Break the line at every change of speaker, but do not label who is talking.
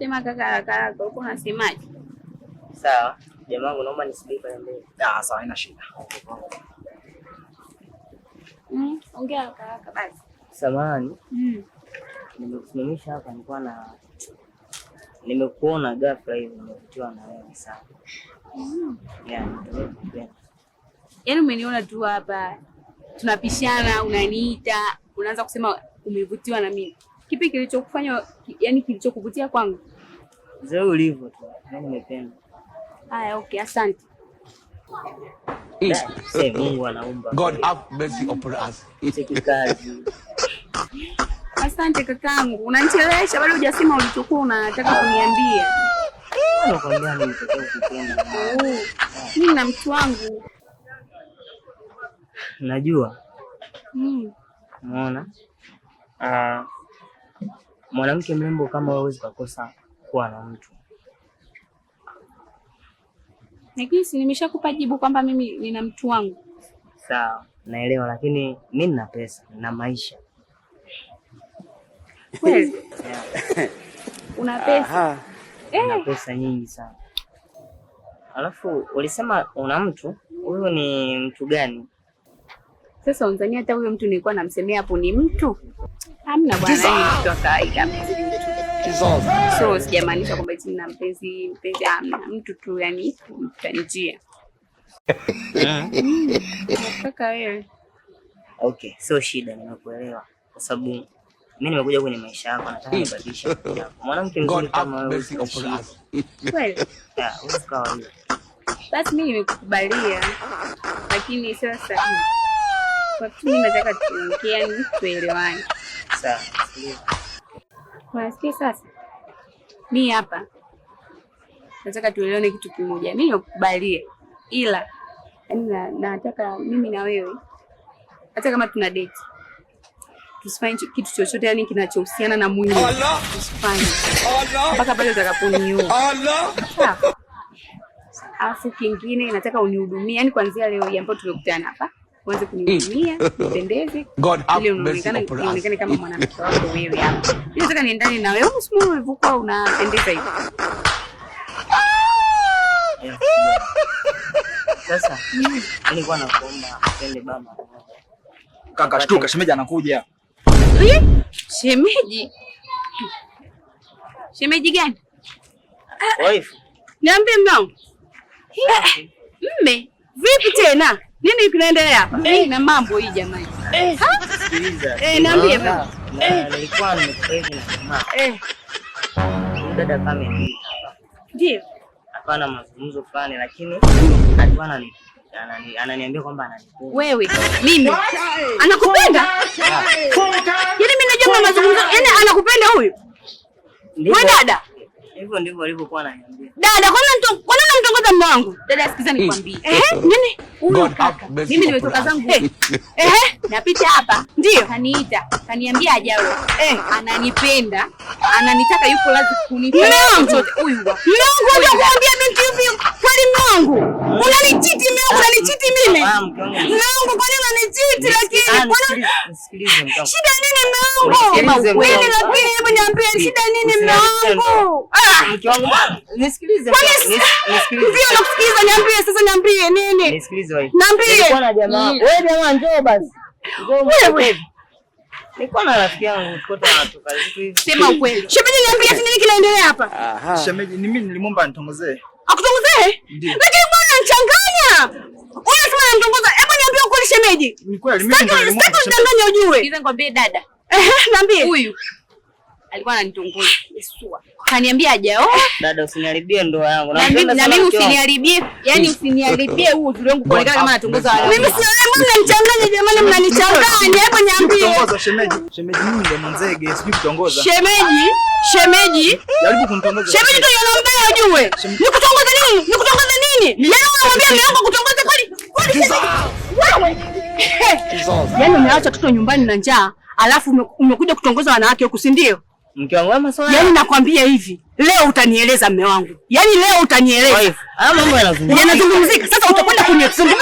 Sema kaka haraka, uko unasemaje?
Sawa. Jamaa wangu naomba nisibiki pale mbele.
Sawa, haina shida.
Ongea haraka basi.
Samahani. Nimekusimamisha hapa nimekuona ghafla hivi nimevutiwa na wewe sana.
Yaani umeniona tu hapa. Tunapishana, unaniita, unaanza kusema umevutiwa na mimi. Kipi kilichokufanya, yani kilichokuvutia kwangu?
Zao ulivyo tu. Mimi nimependa.
Haya, okay, asante.
Mungu anaumba.
God have mercy upon us.
Kazi.
Asante kakangu. Unanichelewesha bado hujasema ulichokuwa unataka kuniambia.
Nakwambia nilitaka kukupenda.
Mimi na mtu wangu.
Najua. Unaona? Mwanamke mrembo kama wewe huwezi kukosa kuwa na mtu.
Lakini nimeshakupa jibu kwamba mimi nina mtu wangu.
Sawa, naelewa, lakini mimi nina pesa na maisha.
Kweli? Una pesa?
Nina pesa nyingi sana. Alafu ulisema una mtu? Huyo ni mtu gani?
Sasa unzania hata huyo mtu nilikuwa namsemea hapo ni mtu? Hamna bwana, ni mtu wa kawaida. So sijamaanisha kwamba eti nina mpenzi hamna, mtu tu yani mtanjia. Nataka wewe.
Okay, so shida nimekuelewa. Kwa sababu mimi nimekuja kwenye maisha yako, nataka nibadilishe. Mwanamke mzuri kama wewe.
Kweli?
Usikawa hiyo.
Basi mimi nimekukubalia. Lakini sasa kwa mimi nataka tuongee, yani tuelewane.
Sawa.
Unasikia sasa? Mimi hapa nataka tuelewane kitu kimoja. Mimi nakukubalia. Ila yani nataka mimi na wewe hata kama tuna date tusifanye kitu chochote yani kinachohusiana na mwili. Tusifanye. Mpaka pale utakaponioa. Sawa. Alafu kingine nataka unihudumie yani kuanzia leo hii ambapo tumekutana hapa. Uanze kunihudumia, nipendeze. Ili uonekane kama mwanamke wako wewe hapa. Mimi nataka niendane na wewe. Usimuone ulivyokuwa unapendeza hivi.
Sasa nilikuwa nakuomba upende baba.
Kaka shtuka, shemeji anakuja.
Shemeji? Shemeji gani?
Wife.
Niambie mwanangu. Mme, vipi tena? Nini kinaendelea hapa? Na mambo hii jamani.
Sikiliza.
Niambie baba.
Nilikuwa nimekueleza na mama. Dada kama hivi hapa.
Ndio.
Hapana mazungumzo fulani lakini alikuwa ananiambia kwamba ananipenda.
Wewe, mimi. Anakupenda? Yaani mimi najua mazungumzo, yaani anakupenda huyu? Wewe dada.
Hivyo ndivyo alivyokuwa ananiambia.
Dada, kwa nini unamtongoza mume wangu? Dada, sikiza nikwambie. Nini? Huyu kaka. Mimi nimetoka zangu. Napita hapa. Ndio. Kaniita, kaniambia ajawe. Ananipenda. Ananitaka yuko lazima kunipenda chochote. Huyu wa. Mungu anakuambia binti hivi kweli Mungu. Unanichiti mimi, unanichiti mimi. Mungu kwa nini unanichiti lakini? Shida nini Mungu? Kweli lakini hebu niambie shida nini Mungu?
Mke wangu nisikilize.
Nisikilize. Ndio nakusikiliza, niambie sasa, niambie nini?
Nisikilize wewe.
Niambie.
Nilikuwa na jamaa. Wewe jamaa njoo basi. Njoo wewe. Nilikuwa na rafiki yangu tukota natoka vitu hivi. Sema ukweli. Shemeji niambie nini kinaendelea hapa?
Shemeji mimi nilimwomba nitongozee.
Akutongozee? Lakini mbona unachanganya? Unasema namtongoza. Hebu niambie ukweli shemeji.
Ni kweli mimi nilimwomba.
Sitaki kudanganya ujue. Niza nikwambie dada. Niambie. Huyu alikuwa ananitongoza. Yesua. Kaniambia hajaoa.
Dada usiniharibie ndoa yangu.
Na mimi usiniharibie, yani usiniharibie huu uzuri wangu kuonekana kama natongoza wale. Mimi si mnanichanganya jamani, mnanichanganya. Hebu niambie.
Kutongoza shemeji. Shemeji mimi ndo mwanzege, sijui kutongoza.
Shemeji.
Jaribu kunitongoza.
Shemeji ndio yanaombea ujue. Nikutongoza nini? Nikutongoza nini? Yaani unamwambia mume wangu kutongoza kweli? Wewe. Yaani umeacha watoto nyumbani na njaa, alafu umekuja kutongoza wanawake huku, si ndio?
Mke wangu wewe maswala.
Yaani nakwambia hivi, leo utanieleza mume wangu. Yaani leo utanieleza.
Haya mambo yanazungumzika.
Yanazungumzika. Sasa utakwenda kunizungumza.